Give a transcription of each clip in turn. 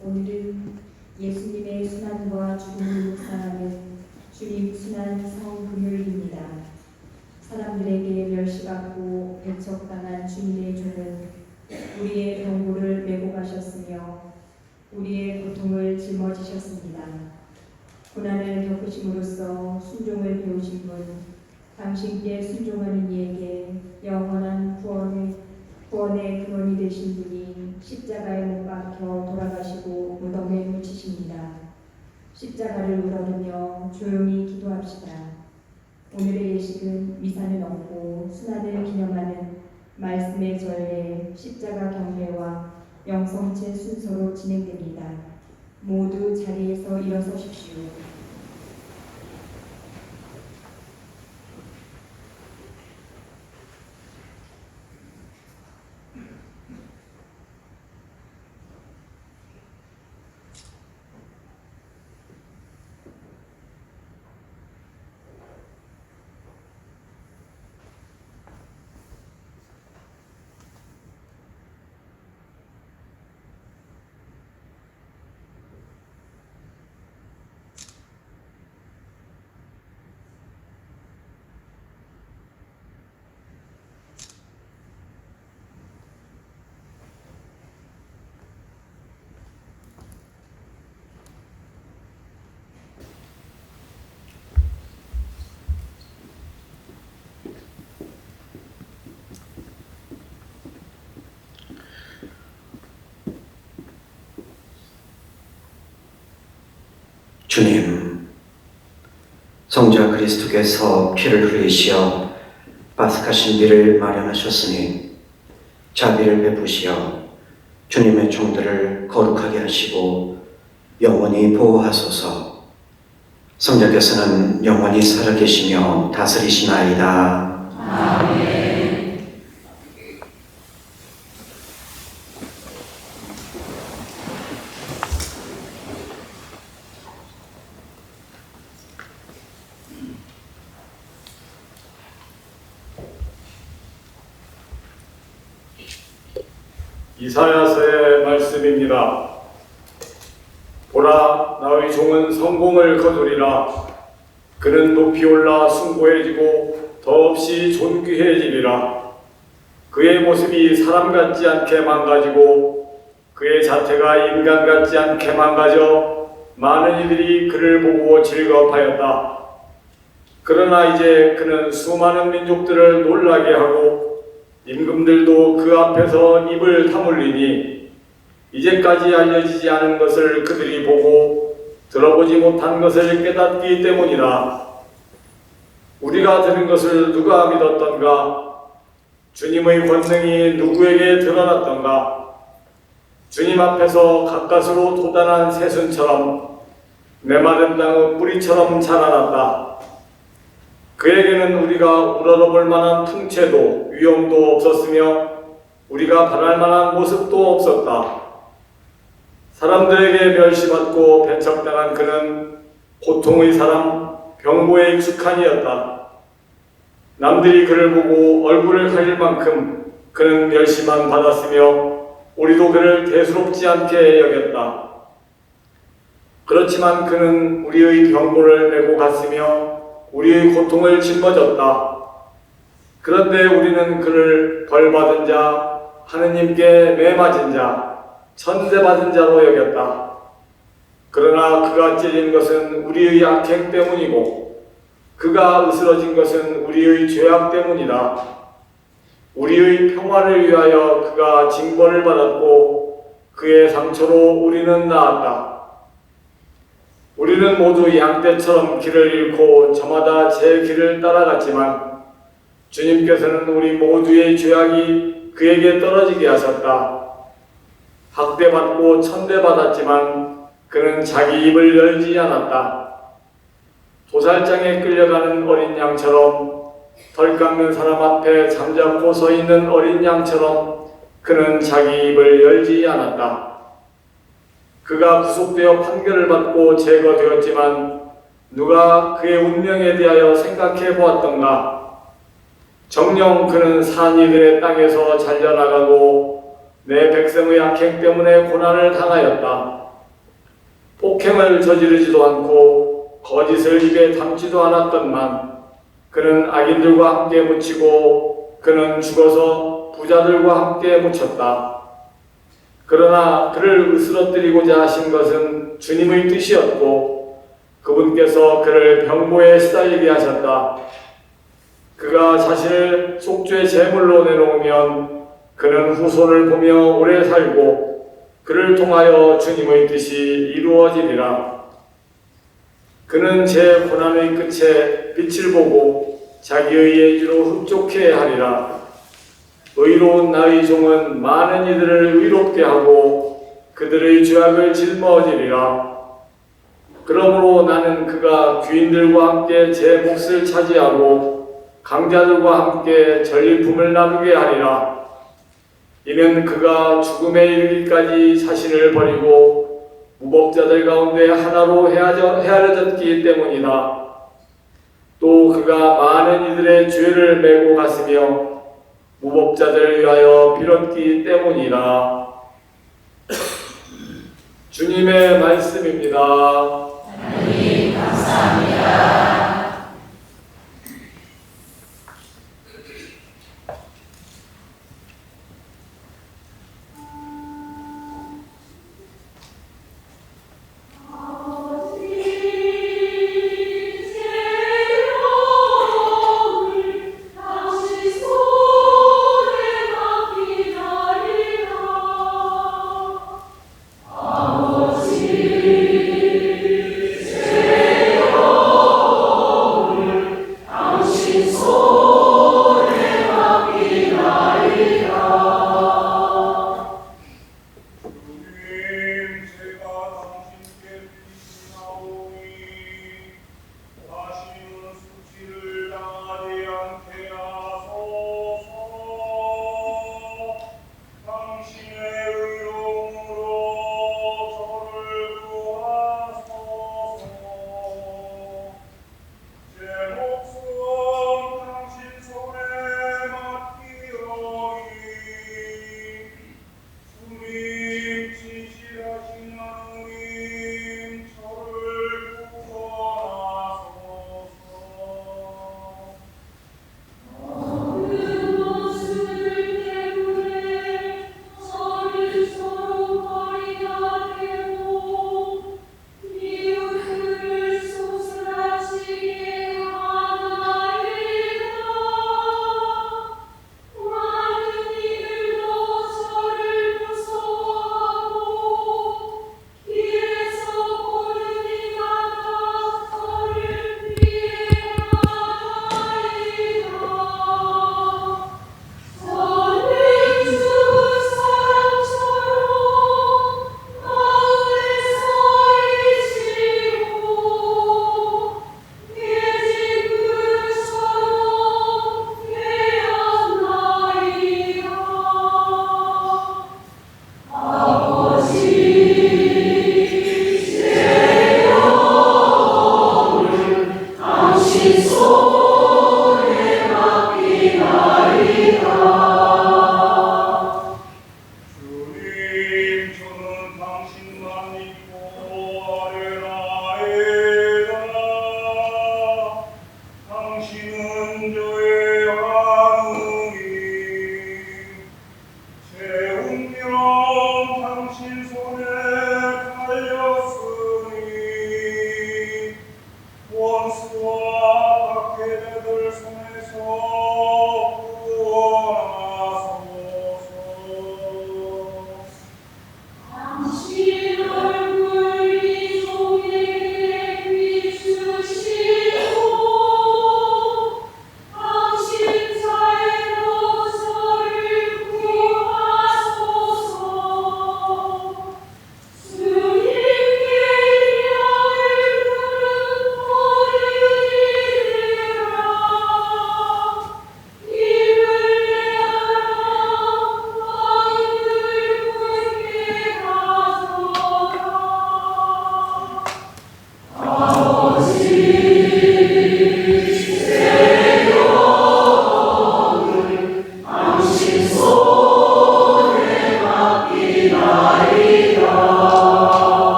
오늘은 예수님의 순환과 죽음을 묵상하는 주님 순환 성금요일입니다. 사람들에게 멸시받고 배척당한 주님의 종은 우리의 병고를 메고 가셨으며 우리의 고통을 짊어지셨습니다. 고난을 겪으심으로써 순종을 배우신 분, 당신께 순종하는 이에게 영원한 구원의 근원이 되신 분이 십자가에 못 박혀 돌아가시고 무덤에 묻히십니다. 십자가를 우러르며 조용히 기도합시다. 오늘의 예식은 미사는 없고 순환을 기념하는 말씀의 전례, 십자가 경배와 영성체 순서로 진행됩니다. 모두 자리에서 일어서십시오. 주님, 성자 그리스도께서 피를 흘리시어 파스카 신비를 마련하셨으니 자비를 베푸시어 주님의 종들을 거룩하게 하시고 영원히 보호하소서. 성자께서는 영원히 살아계시며 다스리시나이다. 아멘. 이사야서의 말씀입니다. 보라, 나의 종은 성공을 거두리라. 그는 높이 올라 숭고해지고 더없이 존귀해지리라. 그의 모습이 사람 같지 않게 망가지고 그의 자태가 인간 같지 않게 망가져 많은 이들이 그를 보고 즐거워하였다. 그러나 이제 그는 수많은 민족들을 놀라게 하고 임금들도 그 앞에서 입을 다물리니 이제까지 알려지지 않은 것을 그들이 보고 들어보지 못한 것을 깨닫기 때문이라. 우리가 들은 것을 누가 믿었던가? 주님의 권능이 누구에게 드러났던가? 주님 앞에서 가까스로 돋아난 새순처럼 메마른 땅의 뿌리처럼 자라났다. 그에게는 우리가 우러러볼 만한 풍채도 위엄도 없었으며 우리가 바랄 만한 모습도 없었다. 사람들에게 멸시받고 배척당한 그는 고통의 사람, 병고에 익숙한 이였다. 남들이 그를 보고 얼굴을 가릴 만큼 그는 멸시만 받았으며 우리도 그를 대수롭지 않게 여겼다. 그렇지만 그는 우리의 병고를 메고 갔으며 우리의 고통을 짊어졌다. 그런데 우리는 그를 벌받은 자, 하느님께 매맞은 자, 천대받은 자로 여겼다. 그러나 그가 찔린 것은 우리의 악행 때문이고 그가 으스러진 것은 우리의 죄악 때문이다. 우리의 평화를 위하여 그가 징벌을 받았고 그의 상처로 우리는 나았다. 우리는 모두 양떼처럼 길을 잃고 저마다 제 길을 따라갔지만 주님께서는 우리 모두의 죄악이 그에게 떨어지게 하셨다. 학대받고 천대받았지만 그는 자기 입을 열지 않았다. 도살장에 끌려가는 어린 양처럼 덜 깎는 사람 앞에 잠자코 서 있는 어린 양처럼 그는 자기 입을 열지 않았다. 그가 구속되어 판결을 받고 제거되었지만 누가 그의 운명에 대하여 생각해 보았던가? 정녕 그는 산 이들의 땅에서 잘려나가고 내 백성의 악행 때문에 고난을 당하였다. 폭행을 저지르지도 않고 거짓을 입에 담지도 않았건만 그는 악인들과 함께 묻히고 그는 죽어서 부자들과 함께 묻혔다. 그러나 그를 으스러뜨리고자 하신 것은 주님의 뜻이었고 그분께서 그를 병고에 시달리게 하셨다. 그가 자신을 속죄 제물로 내놓으면 그는 후손을 보며 오래 살고 그를 통하여 주님의 뜻이 이루어지리라. 그는 제 고난의 끝에 빛을 보고 자기의 예지로 흡족해 하리라. 의로운 나의 종은 많은 이들을 의롭게 하고 그들의 죄악을 짊어지리라. 그러므로 나는 그가 귀인들과 함께 제 몫을 차지하고 강자들과 함께 전리품을 나누게 하리라. 이는 그가 죽음에 이르기까지 자신을 버리고 무법자들 가운데 하나로 헤아려졌기 때문이다. 또 그가 많은 이들의 죄를 메고 갔으며 무법자들을 위하여 빌었기 때문이라. 주님의 말씀입니다. 하나님 감사합니다. 아버지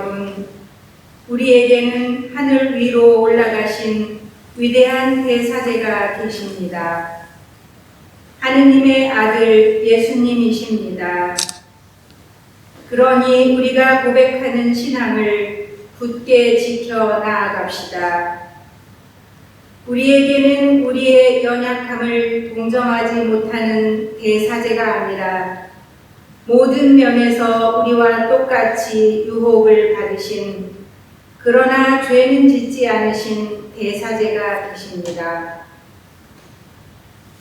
여러분, 우리에게는 하늘 위로 올라가신 위대한 대사제가 계십니다. 하느님의 아들 예수님이십니다. 그러니 우리가 고백하는 신앙을 굳게 지켜 나아갑시다. 우리에게는 우리의 연약함을 동정하지 못하는 대사제가 아니라 모든 면에서 우리와 똑같이 유혹을 받으신, 그러나 죄는 짓지 않으신 대사제가 계십니다.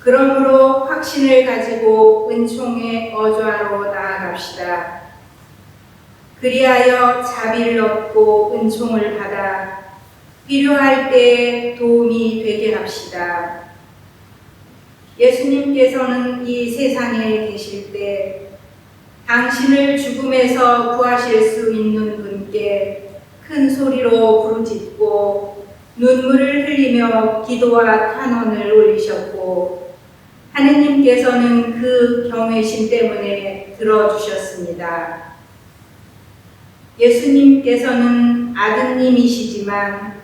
그러므로 확신을 가지고 은총의 어좌로 나아갑시다. 그리하여 자비를 얻고 은총을 받아 필요할 때에 도움이 되게 합시다. 예수님께서는 이 세상에 계실 때 당신을 죽음에서 구하실 수 있는 분께 큰 소리로 부르짖고 눈물을 흘리며 기도와 탄원을 올리셨고, 하느님께서는 그 경외심 때문에 들어주셨습니다. 예수님께서는 아드님이시지만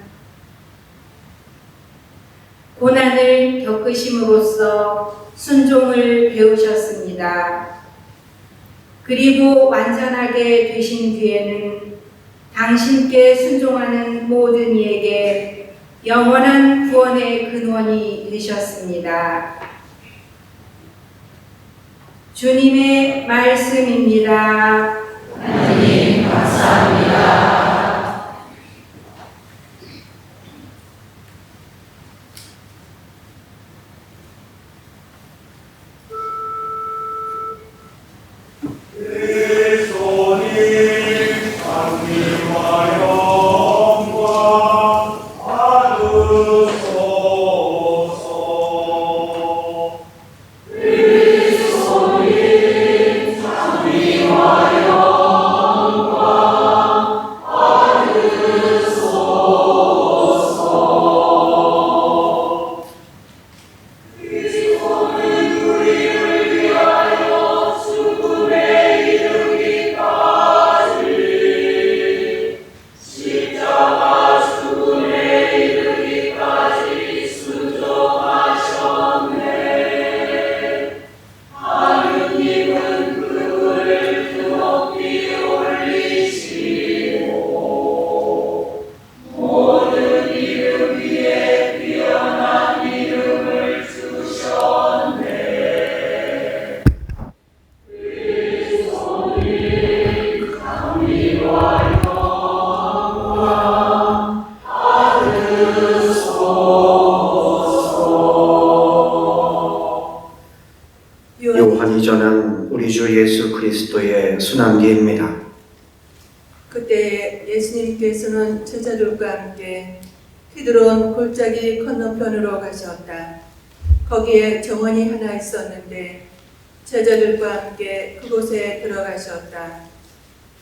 고난을 겪으심으로써 순종을 배우셨습니다. 그리고 완전하게 되신 뒤에는 당신께 순종하는 모든 이에게 영원한 구원의 근원이 되셨습니다. 주님의 말씀입니다. 하나님 감사합니다. 요한이 전한 우리 주 예수 그리스도의 순환기입니다. 그때 예수님께서는 제자들과 함께 키드론 골짜기 건너편으로 가셨다. 거기에 정원이 하나 있었는데 제자들과 함께 그곳에 들어가셨다.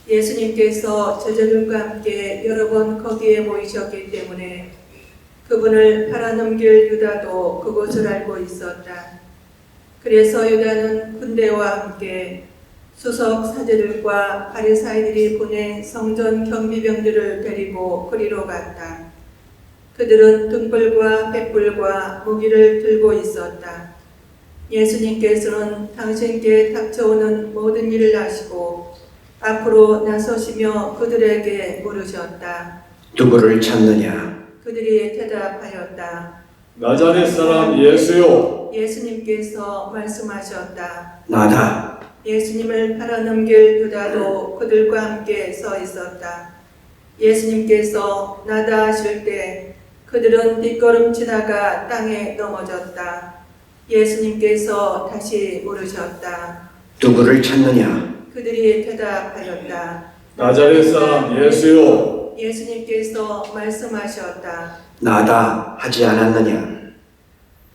예수님께서 제자들과 함께 여러 번 거기에 모이셨기 때문에 그분을 팔아넘길 유다도 그곳을 알고 있었다. 그래서 유다는 군대와 함께 수석 사제들과 바리사이들이 보낸 성전 경비병들을 데리고 그리로 갔다. 그들은 등불과 횃불과 무기를 들고 있었다. 예수님께서는 당신께 닥쳐오는 모든 일을 아시고 앞으로 나서시며 그들에게 물으셨다. 누구를 찾느냐? 그들이 대답하였다. 나자렛 사람 예수요. 예수님께서 말씀하셨다. 나다. 예수님을 팔아넘길 유다도 그들과 함께 서 있었다. 예수님께서 나다 하실 때 그들은 뒷걸음치다가 땅에 넘어졌다. 예수님께서 다시 물으셨다. 누구를 찾느냐? 그들이 대답하였다. 나자렛 사람 예수요. 예수님께서 말씀하셨다. 나다 하지 않았느냐?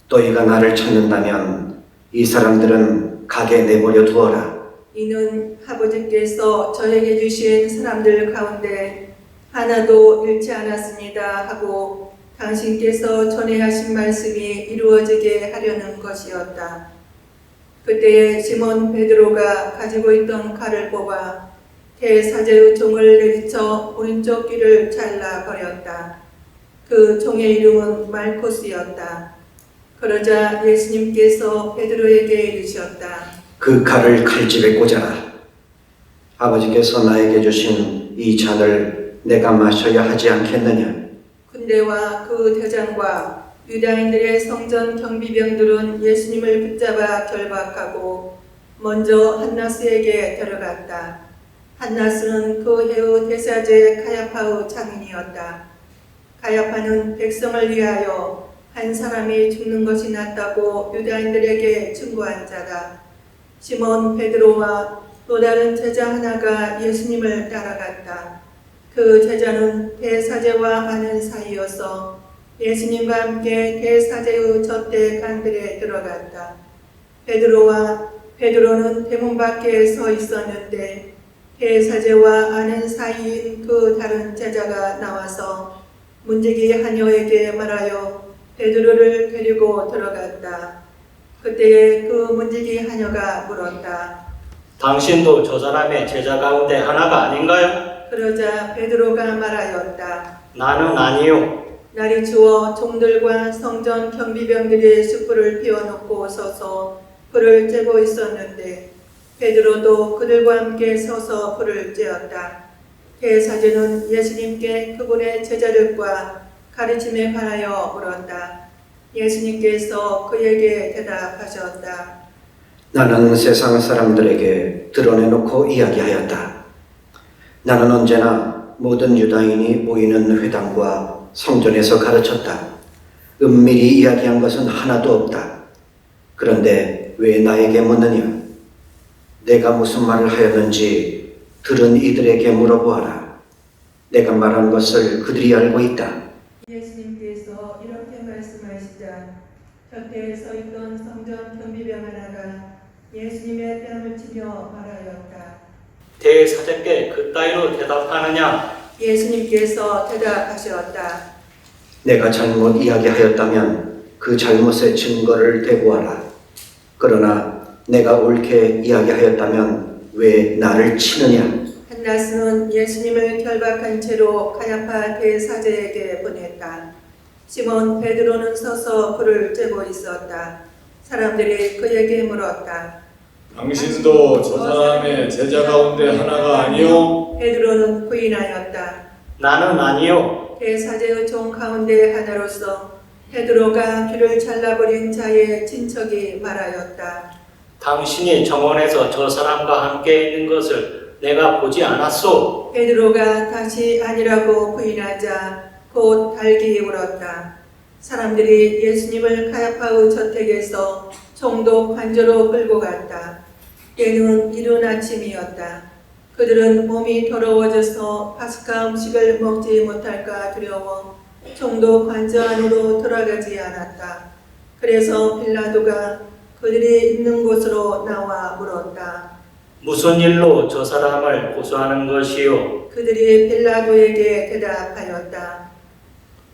너희가 나를 찾는다면 이 사람들은 가게 내버려 두어라. 이는 아버지께서 저에게 주신 사람들 가운데 하나도 잃지 않았습니다 하고 당신께서 전에 하신 말씀이 이루어지게 하려는 것이었다. 그때에 시몬 베드로가 가지고 있던 칼을 뽑아 대사제의 종을 내리쳐 오른쪽 귀를 잘라 버렸다. 그 종의 이름은 말코스였다. 그러자 예수님께서 베드로에게 이르셨다. 그 칼을 칼집에 꽂아라. 아버지께서 나에게 주신 이 잔을 내가 마셔야 하지 않겠느냐? 군대와 그 대장과 유다인들의 성전 경비병들은 예수님을 붙잡아 결박하고 먼저 한나스에게 데려갔다. 한나스는 그 해의 대사제 가야파의 장인이었다. 가야파는 백성을 위하여 한 사람이 죽는 것이 낫다고 유다인들에게 증거한 자다. 시몬 베드로와 또 다른 제자 하나가 예수님을 따라갔다. 그 제자는 대사제와 아는 사이여서 예수님과 함께 대사제의 젖대 간들에 들어갔다. 베드로는 대문 밖에 서 있었는데 대사제와 아는 사이인 그 다른 제자가 나와서 문지기 하녀에게 말하여 베드로를 데리고 들어갔다. 그때에 그 문지기 하녀가 물었다. 당신도 저 사람의 제자 가운데 하나가 아닌가요? 그러자 베드로가 말하였다. 나는 아니요. 날이 추워 종들과 성전 경비병들이 숯불을 피워놓고 서서 불을 쬐고 있었는데 베드로도 그들과 함께 서서 불을 쬐었다. 대사제는 예수님께 그분의 제자들과 가르침에 관하여 물었다. 예수님께서 그에게 대답하셨다. 나는 세상 사람들에게 드러내놓고 이야기하였다. 나는 언제나 모든 유다인이 모이는 회당과 성전에서 가르쳤다. 은밀히 이야기한 것은 하나도 없다. 그런데 왜 나에게 묻느냐? 내가 무슨 말을 하였는지 들은 이들에게 물어보아라. 내가 말한 것을 그들이 알고 있다. 예수님께서 이렇게 말씀하시자 곁에 서 있던 성전 경비병 하나가 예수님의 뺨을 치며 말하였다. 대사제께 그따위로 대답하느냐? 예수님께서 대답하셨다. 내가 잘못 이야기하였다면 그 잘못의 증거를 대고하라. 그러나 내가 옳게 이야기하였다면 왜 나를 치느냐? 한나스는 예수님을 결박한 채로 가야파 대사제에게 보냈다. 시몬 베드로는 서서 불을 쬐고 있었다. 사람들이 그에게 물었다. 당신도 저 사람의 제자 가운데 하나가 아니요? 베드로는 부인하였다. 나는 아니요. 대사제의 종 가운데 하나로서 베드로가 귀를 잘라버린 자의 친척이 말하였다. 당신이 정원에서 저 사람과 함께 있는 것을 내가 보지 않았소. 베드로가 다시 아니라고 부인하자 곧 달기 울었다. 사람들이 예수님을 가야파의 저택에서 총독 관저로 끌고 갔다. 때는 이른 아침이었다. 그들은 몸이 더러워져서 파스카 음식을 먹지 못할까 두려워 총독 관저 안으로 들어가지 않았다. 그래서 빌라도가 그들이 있는 곳으로 나와 물었다. 무슨 일로 저 사람을 고소하는 것이요? 그들이 빌라도에게 대답하였다.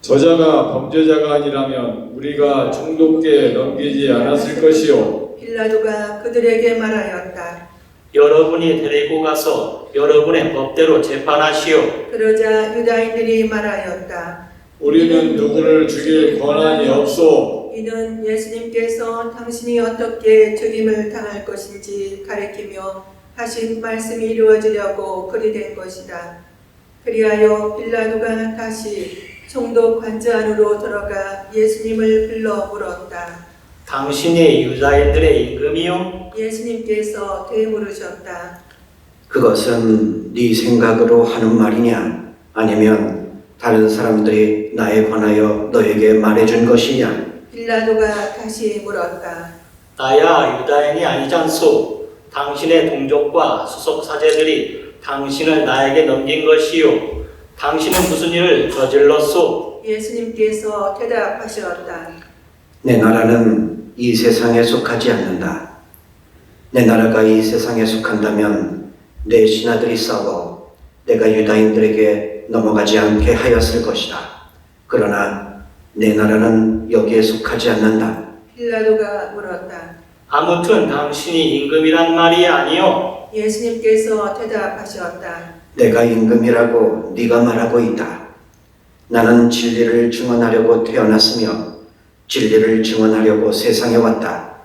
저자가 범죄자가 아니라면 우리가 총독께 넘기지 않았을 것이요. 빌라도가 그들에게 말하였다. 여러분이 데리고 가서 여러분의 법대로 재판하시오. 그러자 유다인들이 말하였다. 우리는 누구를 죽일 권한이 없소. 이는 예수님께서 당신이 어떻게 죽임을 당할 것인지 가리키며 하신 말씀이 이루어지려고 그리 된 것이다. 그리하여 빌라도가 다시 총독 관저 안으로 들어가 예수님을 불러 물었다. 당신이 유다인들의 임금이요? 예수님께서 되물으셨다. 그것은 네 생각으로 하는 말이냐? 아니면 다른 사람들이 나에 관하여 너에게 말해준 것이냐? 빌라도가 다시 물었다. 나야 유다인이 아니잖소. 당신의 동족과 수석 사제들이 당신을 나에게 넘긴 것이요. 당신은 무슨 일을 저질렀소? 예수님께서 대답하셨다. 내 나라는 이 세상에 속하지 않는다. 내 나라가 이 세상에 속한다면 내 신하들이 싸워 내가 유다인들에게 넘어가지 않게 하였을 것이다. 그러나 내 나라는 여기에 속하지 않는다. 빌라도가 물었다. 아무튼 당신이 임금이란 말이 아니요. 예수님께서 대답하셨다. 내가 임금이라고 네가 말하고 있다. 나는 진리를 증언하려고 태어났으며 진리를 증언하려고 세상에 왔다.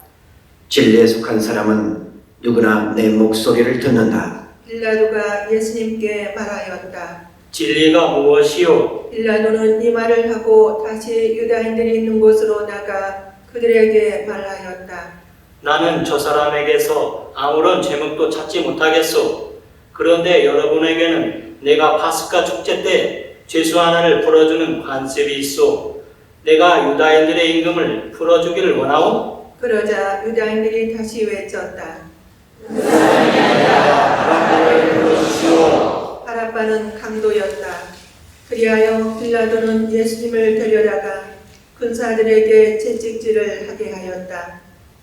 진리에 속한 사람은 누구나 내 목소리를 듣는다. 빌라도가 예수님께 말하였다. 진리가 무엇이요? 빌라도는 이 말을 하고 다시 유다인들이 있는 곳으로 나가 그들에게 말하였다. 나는 저 사람에게서 아무런 제목도 찾지 못하겠소. 그런데 여러분에게는 내가 파스카 축제 때 죄수 하나를 풀어주는 관습이 있소. 내가 유다인들의 임금을 풀어주기를 원하오? 그러자 유다인들이 다시 외쳤다. 바라바는 강도였다. 그리하여 빌라도는 예수님을 데려다가 군사들에게 채찍질을 하게 하였다.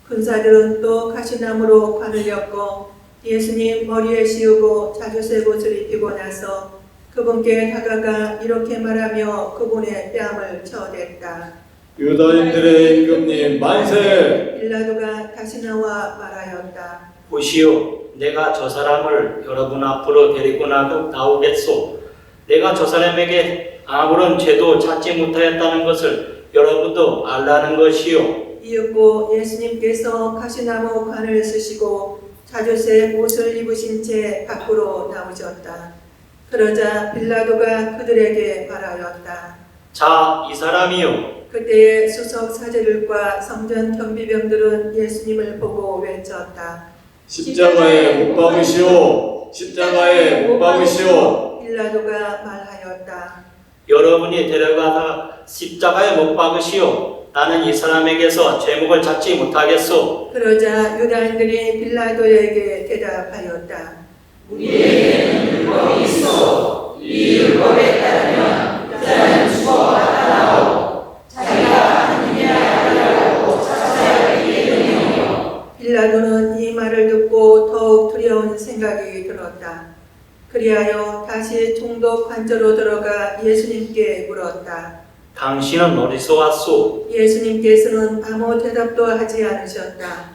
군사들은 또 가시나무로 관을 엮고 예수님 머리에 씌우고 자주색 옷을 입히고 나서 그분께 다가가 이렇게 말하며 그분의 뺨을 쳐댔다. 유다인들의 임금님 만세! 빌라도가 다시 나와 말하였다. 보시오, 내가 저 사람을 여러분 앞으로 데리고 나오겠소. 내가 저 사람에게 아무런 죄도 찾지 못하였다는 것을 여러분도 알라는 것이요. 이윽고 예수님께서 가시나무 관을 쓰시고 자주색 옷을 입으신 채 밖으로 나오셨다. 그러자 빌라도가 그들에게 말하였다. 자, 이 사람이요. 그때의 수석 사제들과 성전 경비병들은 예수님을 보고 외쳤다. 십자가에 못 박으시오! 십자가에 못 박으시오! 빌라도가 말하였다. 여러분이 데려가다 십자가에 못 박으시오. 나는 이 사람에게서 제목을 찾지 못하겠소. 그러자 유다인들이 빌라도에게 대답하였다. 빌라도는 이 말을 듣고 더욱 두려운 생각이 들었다. 그리하여 다시 총독 관저로 들어가 예수님께 물었다. 당신은 어디서 왔소? 예수님께서는 아무 대답도 하지 않으셨다.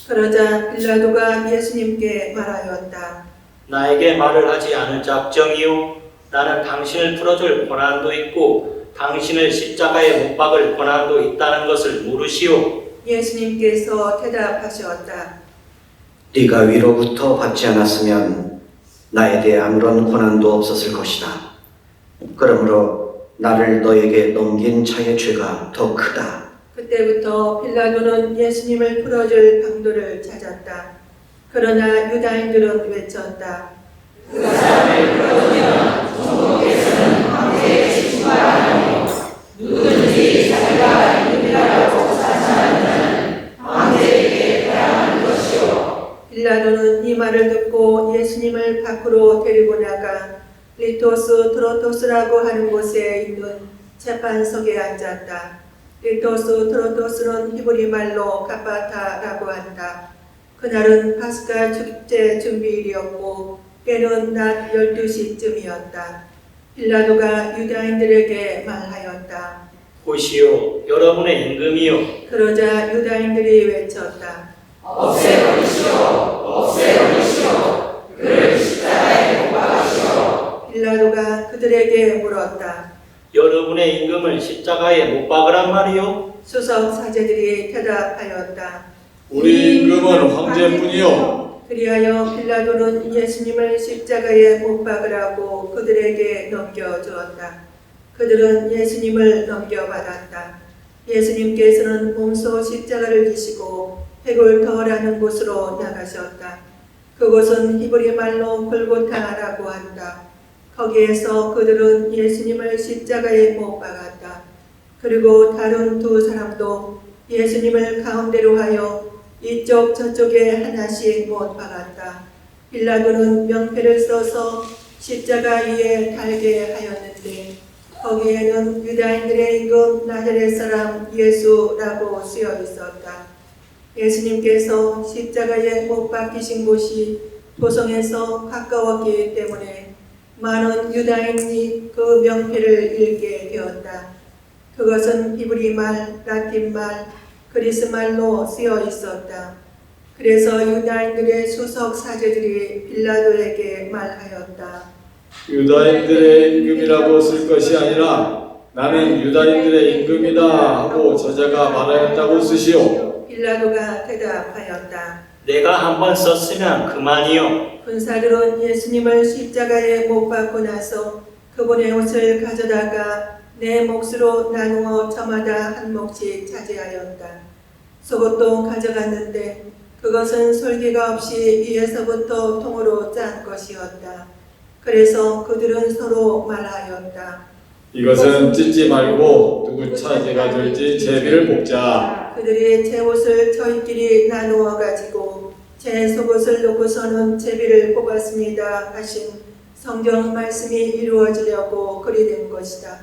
그러자 빌라도가 예수님께 말하였다. 나에게 말을 하지 않을 작정이요. 나는 당신을 풀어줄 권한도 있고 당신을 십자가에 못 박을 권한도 있다는 것을 모르시오. 예수님께서 대답하셨다. 네가 위로부터 받지 않았으면 나에 대해 아무런 권한도 없었을 것이다. 그러므로 나를 너에게 넘긴 자의 죄가 더 크다. 그때부터 빌라도는 예수님을 풀어줄 방도를 찾았다. 그러나 유다인들은 외쳤다. 빌라도는 이 말을 듣고 예수님을 밖으로 데리고 나가 리토스 트로토스라고 하는 곳에 있는 재판석에 앉았다. 리토스 트로토스는 히브리 말로 가바타라고 한다. 그날은 파스카 축제 준비일이었고 때는 낮 12시쯤이었다. 빌라도가 유다인들에게 말하였다. 보시오, 여러분의 임금이요. 그러자 유다인들이 외쳤다. 빌라도가 그들에게 물었다. 여러분의 임금을 십자가에 못 박으란 말이요? 수석 사제들이 대답하였다. 우리 임금은 황제뿐이요. 그리하여 빌라도는 예수님을 십자가에 못 박으라고 그들에게 넘겨주었다. 그들은 예수님을 넘겨받았다. 예수님께서는 몸소 십자가를 지시고 헤골더라는 곳으로 나가셨다. 그곳은 히브리 말로 골고타라고 한다. 거기에서 그들은 예수님을 십자가에 못 박았다. 그리고 다른 두 사람도 예수님을 가운데로 하여 이쪽 저쪽에 하나씩 못 박았다. 빌라도는 명패를 써서 십자가 위에 달게 하였는데 거기에는 유다인들의 임금 나자렛 사람 예수라고 쓰여 있었다. 예수님께서 십자가에 못 박히신 곳이 도성에서 가까웠기 때문에 많은 유다인이 그 명패를 읽게 되었다. 그것은 히브리 말, 라틴 말, 그리스 말로 쓰여 있었다. 그래서 유다인들의 수석 사제들이 빌라도에게 말하였다. 유다인들의 임금이라고 쓸 것이 아니라 나는 유다인들의 임금이다 하고 저자가 말하였다고 쓰시오. 빌라도가 대답하였다. 내가 한번 썼으면 그만이요. 군사들은 예수님을 십자가에 못 박고 나서 그분의 옷을 가져다가 내 몫으로 나누어 저마다 한 몫씩 차지하였다. 속옷도 가져갔는데 그것은 솔기가 없이 위에서부터 통으로 짠 것이었다. 그래서 그들은 서로 말하였다. 이것은 찢지 말고 누구 차지가 될지 제비를 뽑자. 그들이 제 옷을 저희끼리 나누어 가지고 제 속옷을 놓고서는 제비를 뽑았습니다 하신 성경 말씀이 이루어지려고 그리 된 것이다.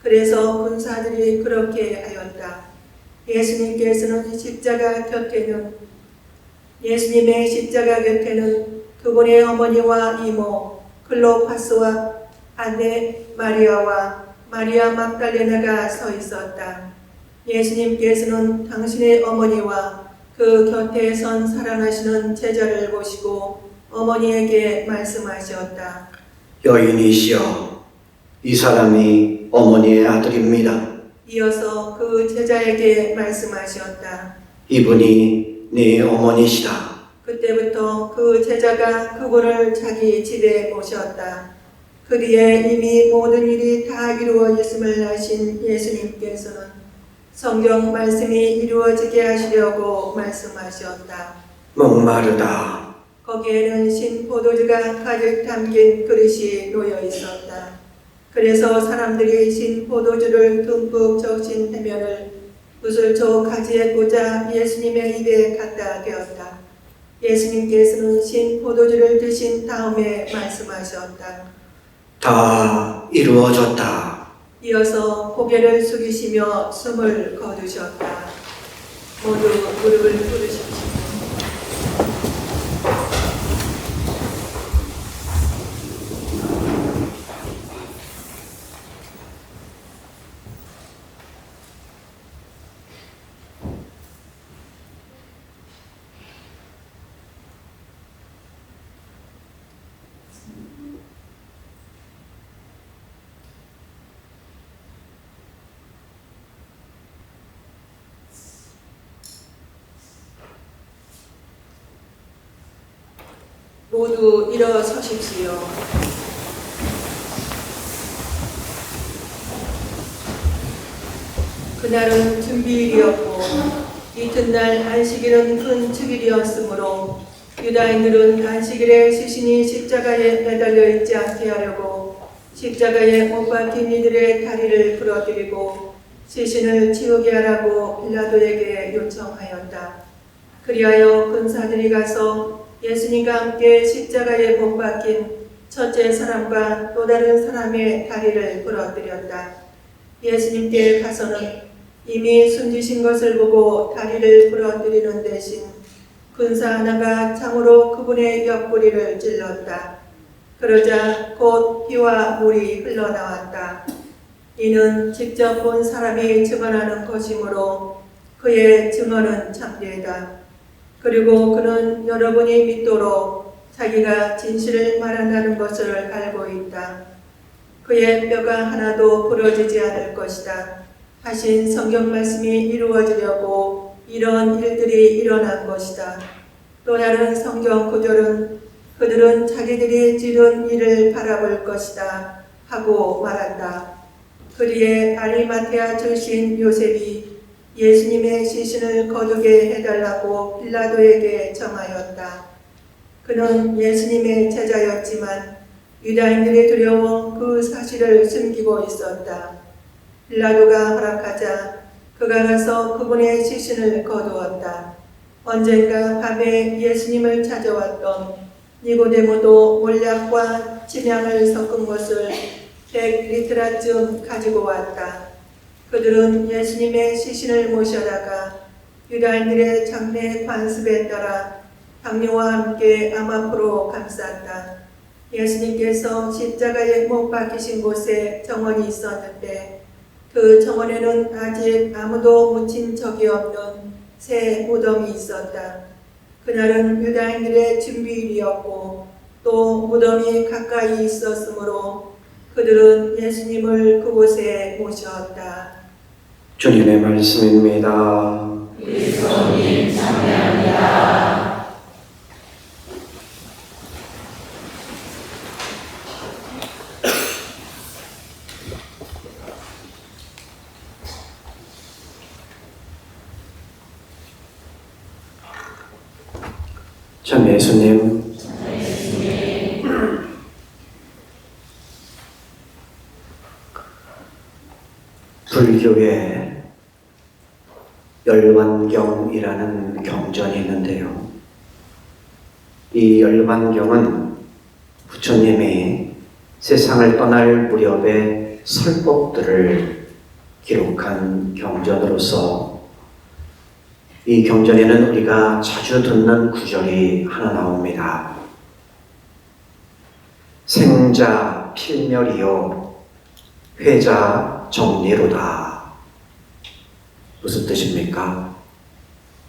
그래서 군사들이 그렇게 하였다. 예수님의 십자가 곁에는 그분의 어머니와 이모 클로파스와 아내 마리아와 마리아 막달레나가 서 있었다. 예수님께서는 당신의 어머니와 그 곁에 선 사랑하시는 제자를 보시고 어머니에게 말씀하셨다. 여인이시여, 이 사람이 어머니의 아들입니다. 이어서 그 제자에게 말씀하셨다. 이분이 네 어머니시다. 그때부터 그 제자가 그분을 자기 집에 모셨다. 그 뒤에 이미 모든 일이 다 이루어졌음을 아신 예수님께서는 성경 말씀이 이루어지게 하시려고 말씀하셨다. 목마르다. 거기에는 신 포도주가 가득 담긴 그릇이 놓여 있었다. 그래서 사람들이 신 포도주를 듬뿍 적신 해면을 구슬초 가지에 꽂아 예수님의 입에 갖다 대었다. 예수님께서는 신 포도주를 드신 다음에 말씀하셨다. 다 이루어졌다. 이어서 고개를 숙이시며 숨을 거두셨다. 모두 무릎을 꿇으십시오. 모두 일어서십시오. 그날은 준비일이었고 이튿날 안식일은 큰 축일이었으므로 유다인들은 안식일에 시신이 십자가에 매달려 있지 않게 하려고 십자가에 못 박힌 이들의 다리를 부러뜨리고 시신을 치우게 하라고 빌라도에게 요청하였다. 그리하여 군사들이 가서 예수님과 함께 십자가에 못 박힌 첫째 사람과 또 다른 사람의 다리를 부러뜨렸다. 예수님께 가서는 이미 숨지신 것을 보고 다리를 부러뜨리는 대신 군사 하나가 창으로 그분의 옆구리를 찔렀다. 그러자 곧 피와 물이 흘러나왔다. 이는 직접 본 사람이 증언하는 것이므로 그의 증언은 참되다. 그리고 그는 여러분이 믿도록 자기가 진실을 말한다는 것을 알고 있다. 그의 뼈가 하나도 부러지지 않을 것이다 하신 성경 말씀이 이루어지려고 이런 일들이 일어난 것이다. 또 다른 성경 구절은 그들은 자기들이 지른 일을 바라볼 것이다 하고 말한다. 그 뒤에 아리마테아 출신 요셉이 예수님의 시신을 거두게 해달라고 빌라도에게 청하였다. 그는 예수님의 제자였지만 유다인들이 두려워 그 사실을 숨기고 있었다. 빌라도가 허락하자 그가 가서 그분의 시신을 거두었다. 언젠가 밤에 예수님을 찾아왔던 니고데모도 몰약과 침향을 섞은 것을 100리트라쯤 가지고 왔다. 그들은 예수님의 시신을 모셔다가 유다인들의 장례 관습에 따라 당뇨와 함께 암 앞으로 감쌌다. 예수님께서 십자가에 못 박히신 곳에 정원이 있었는데 그 정원에는 아직 아무도 묻힌 적이 없는 새 무덤이 있었다. 그날은 유다인들의 준비일이었고 또 무덤이 가까이 있었으므로 그들은 예수님을 그곳에 모셨다. 주님의 말씀입니다. 그리스도님 찬양합니다. 참 예수님, 불교에 열반경이라는 경전이 있는데요. 이 열반경은 부처님이 세상을 떠날 무렵의 설법들을 기록한 경전으로서 이 경전에는 우리가 자주 듣는 구절이 하나 나옵니다. 생자 필멸이요 회자 정리로다. 무슨 뜻입니까?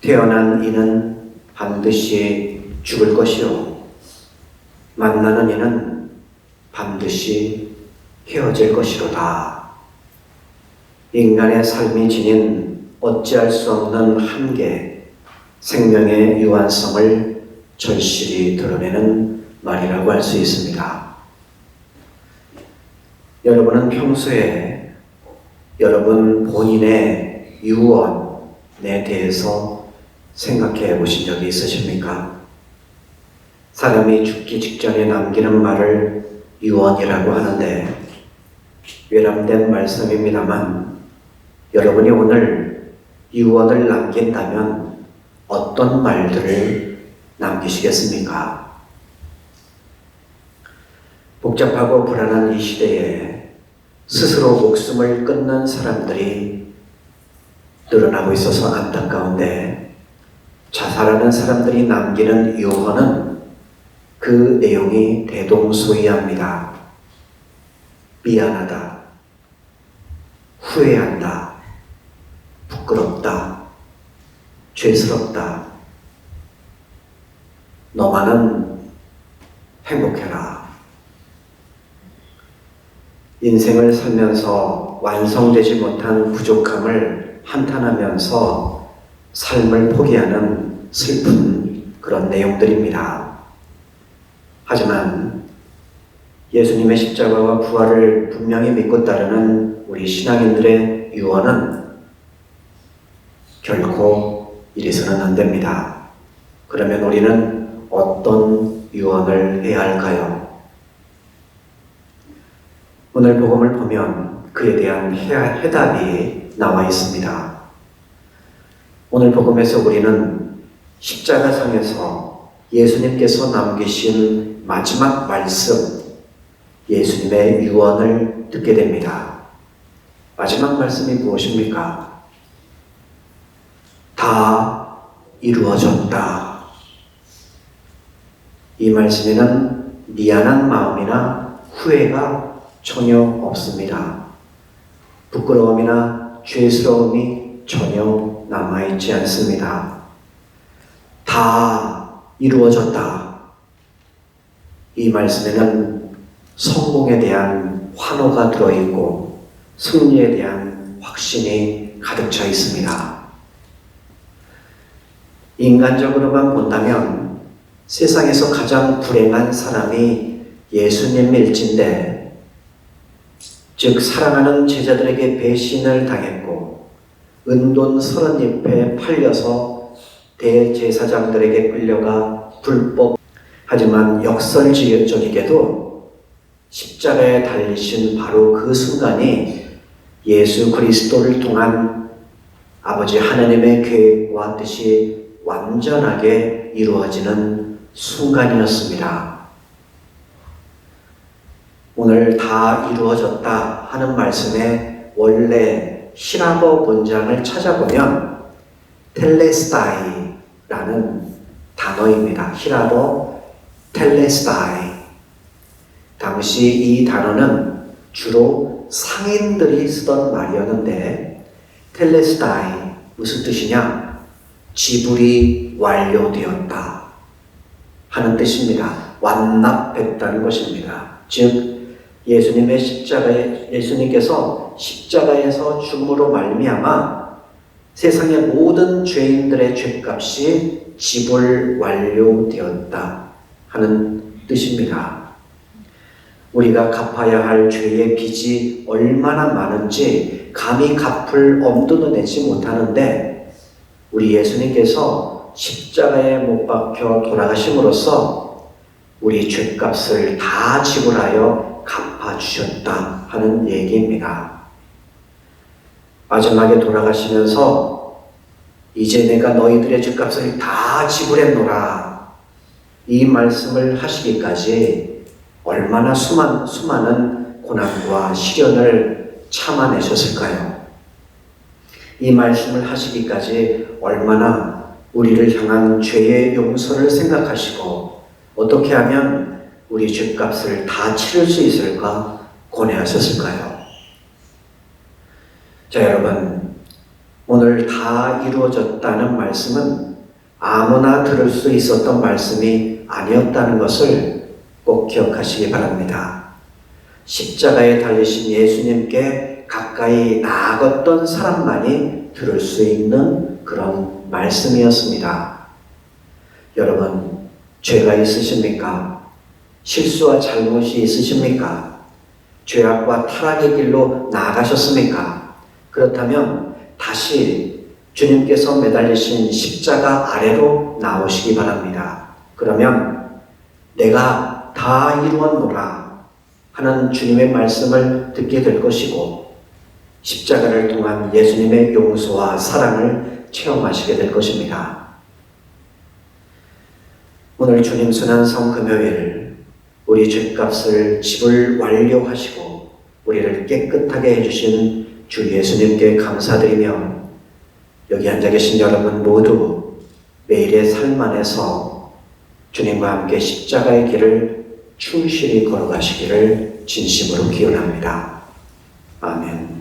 태어난 이는 반드시 죽을 것이요 만나는 이는 반드시 헤어질 것이로다. 인간의 삶이 지닌 어찌할 수 없는 한계, 생명의 유한성을 절실히 드러내는 말이라고 할 수 있습니다. 여러분은 평소에 여러분 본인의 유언에 대해서 생각해 보신 적이 있으십니까? 사람이 죽기 직전에 남기는 말을 유언이라고 하는데 외람된 말씀입니다만 여러분이 오늘 유언을 남긴다면 어떤 말들을 남기시겠습니까? 복잡하고 불안한 이 시대에 스스로 목숨을 끊는 사람들이 늘어나고 있어서 안타까운데 자살하는 사람들이 남기는 유언은 그 내용이 대동소이합니다. 미안하다, 후회한다, 부끄럽다, 죄스럽다, 너만은 행복해라. 인생을 살면서 완성되지 못한 부족함을 한탄하면서 삶을 포기하는 슬픈 그런 내용들입니다. 하지만 예수님의 십자가와 부활을 분명히 믿고 따르는 우리 신앙인들의 유언은 결코 이래서는 안 됩니다. 그러면 우리는 어떤 유언을 해야 할까요? 오늘 복음을 보면 그에 대한 해답이 나와 있습니다. 오늘 복음에서 우리는 십자가상에서 예수님께서 남기신 마지막 말씀, 예수님의 유언을 듣게 됩니다. 마지막 말씀이 무엇입니까? 다 이루어졌다. 이 말씀에는 미안한 마음이나 후회가 전혀 없습니다. 부끄러움이나 죄스러움이 전혀 남아있지 않습니다. 다 이루어졌다. 이 말씀에는 성공에 대한 환호가 들어있고 승리에 대한 확신이 가득 차 있습니다. 인간적으로만 본다면 세상에서 가장 불행한 사람이 예수님일진데, 즉 사랑하는 제자들에게 배신을 당했고 은돈 30잎에 팔려서 대제사장들에게 끌려가 불법, 하지만 역설적이게도 십자가에 달리신 바로 그 순간이 예수 그리스도를 통한 아버지 하나님의 계획과 뜻이 완전하게 이루어지는 순간이었습니다. 오늘 다 이루어졌다 하는 말씀의 원래 히라보 문장을 찾아보면 텔레스타이라는 단어입니다. 히라보 텔레스타이. 당시 이 단어는 주로 상인들이 쓰던 말이었는데 텔레스타이 무슨 뜻이냐? 지불이 완료되었다 하는 뜻입니다. 완납했다는 것입니다. 즉 예수님께서 십자가에서 죽음으로 말미암아 세상의 모든 죄인들의 죄값이 지불 완료되었다 하는 뜻입니다. 우리가 갚아야 할 죄의 빚이 얼마나 많은지 감히 갚을 엄두도 내지 못하는데 우리 예수님께서 십자가에 못 박혀 돌아가심으로써 우리 죄값을 다 지불하여 갚아주셨다 하는 얘기입니다. 마지막에 돌아가시면서 이제 내가 너희들의 죄값을 다 지불했노라 이 말씀을 하시기까지 얼마나 수많은 고난과 시련을 참아내셨을까요? 이 말씀을 하시기까지 얼마나 우리를 향한 죄의 용서를 생각하시고 어떻게 하면 우리 죄값을 다 치를 수 있을까 고뇌하셨을까요? 자, 여러분, 오늘 다 이루어졌다는 말씀은 아무나 들을 수 있었던 말씀이 아니었다는 것을 꼭 기억하시기 바랍니다. 십자가에 달리신 예수님께 가까이 나아갔던 사람만이 들을 수 있는 그런 말씀이었습니다. 여러분, 죄가 있으십니까? 실수와 잘못이 있으십니까? 죄악과 타락의 길로 나아가셨습니까? 그렇다면 다시 주님께서 매달리신 십자가 아래로 나오시기 바랍니다. 그러면 내가 다 이루었노라 하는 주님의 말씀을 듣게 될 것이고 십자가를 통한 예수님의 용서와 사랑을 체험하시게 될 것입니다. 오늘 주님 순환성 금요일 우리 죄값을 지불 완료하시고 우리를 깨끗하게 해주신 주 예수님께 감사드리며 여기 앉아 계신 여러분 모두 매일의 삶 안에서 주님과 함께 십자가의 길을 충실히 걸어가시기를 진심으로 기원합니다. 아멘.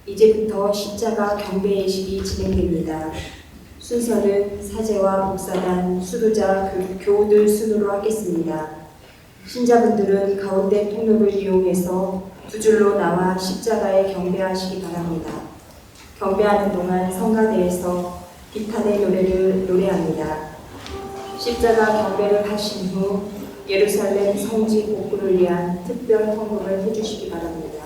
이제부터 십자가 경배 예식이 진행됩니다. 순서는 사제와 목사단, 수도자, 교우들 순으로 하겠습니다. 신자분들은 가운데 통로를 이용해서 두 줄로 나와 십자가에 경배하시기 바랍니다. 경배하는 동안 성가대에서 비탄의 노래를 노래합니다. 십자가 경배를 하신 후 예루살렘 성지 복구를 위한 특별 헌금을 해주시기 바랍니다.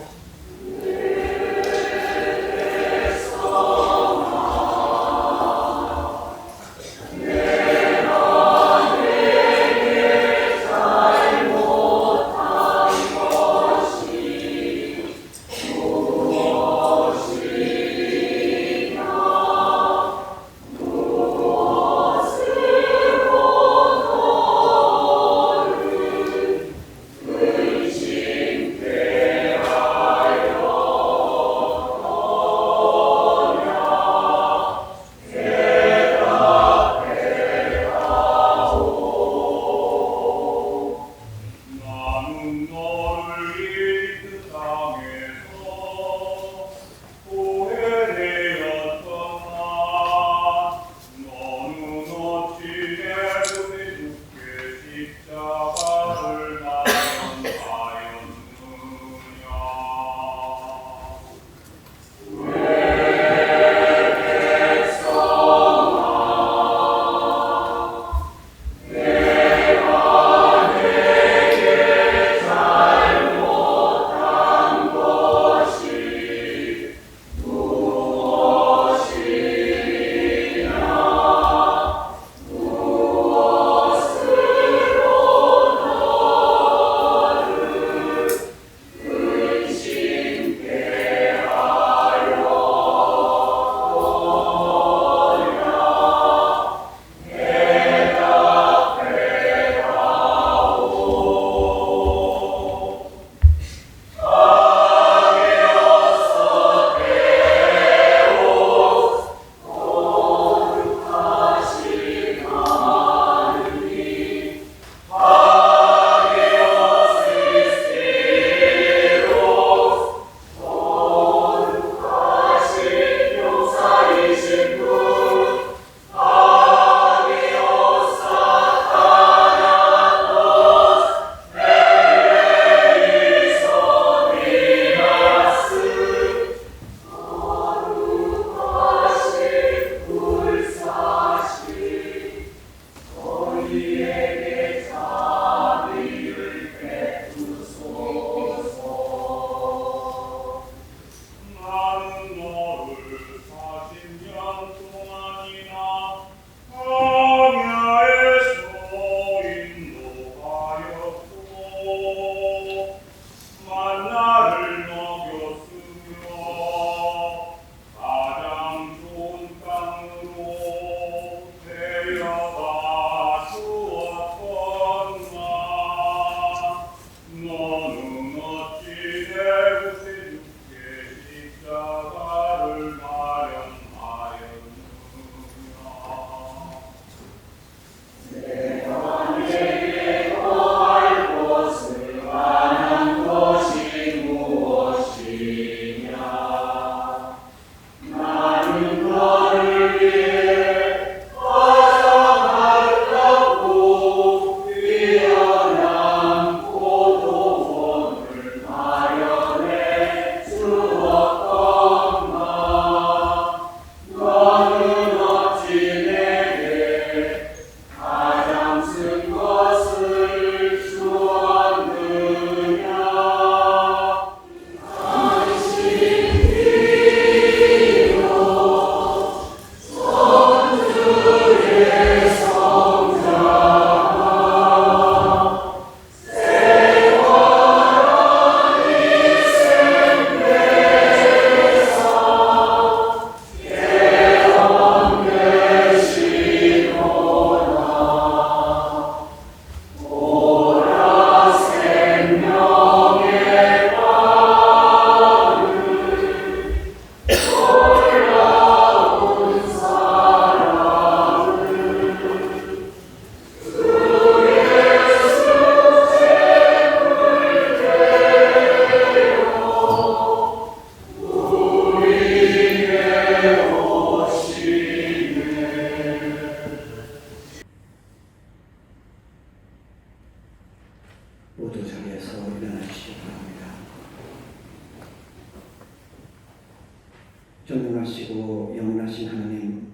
전능하시고 영원하신 하나님,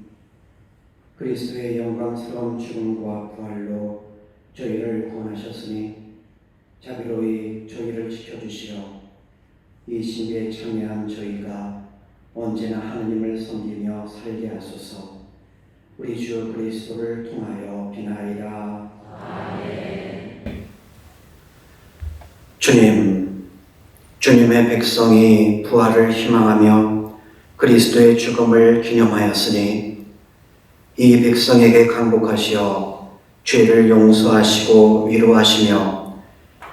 그리스도의 영광스러운 죽음과 부활로 저희를 구원하셨으니 자비로이 저희를 지켜주시어 이 신비에 참여한 저희가 언제나 하나님을 섬기며 살게 하소서. 우리 주 그리스도를 통하여 비나이다. 아멘. 주님의 백성이 부활을 희망하며 그리스도의 죽음을 기념하였으니 이 백성에게 강복하시어 죄를 용서하시고 위로하시며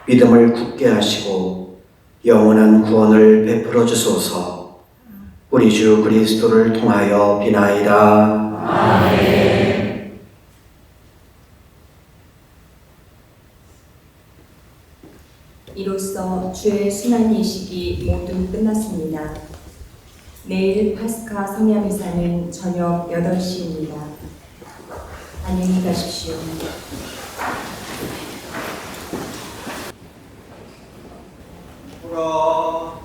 믿음을 굳게 하시고 영원한 구원을 베풀어 주소서. 우리 주 그리스도를 통하여 비나이다. 아멘. 이로써 주의 순환 예식이 모두 끝났습니다. 내일 파스카 성야미사는 저녁 8시입니다. 안녕히 가십시오. 보라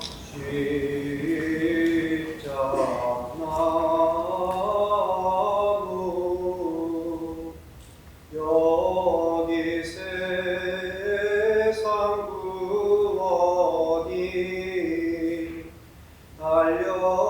십자나무 여기 세상 구원이 달려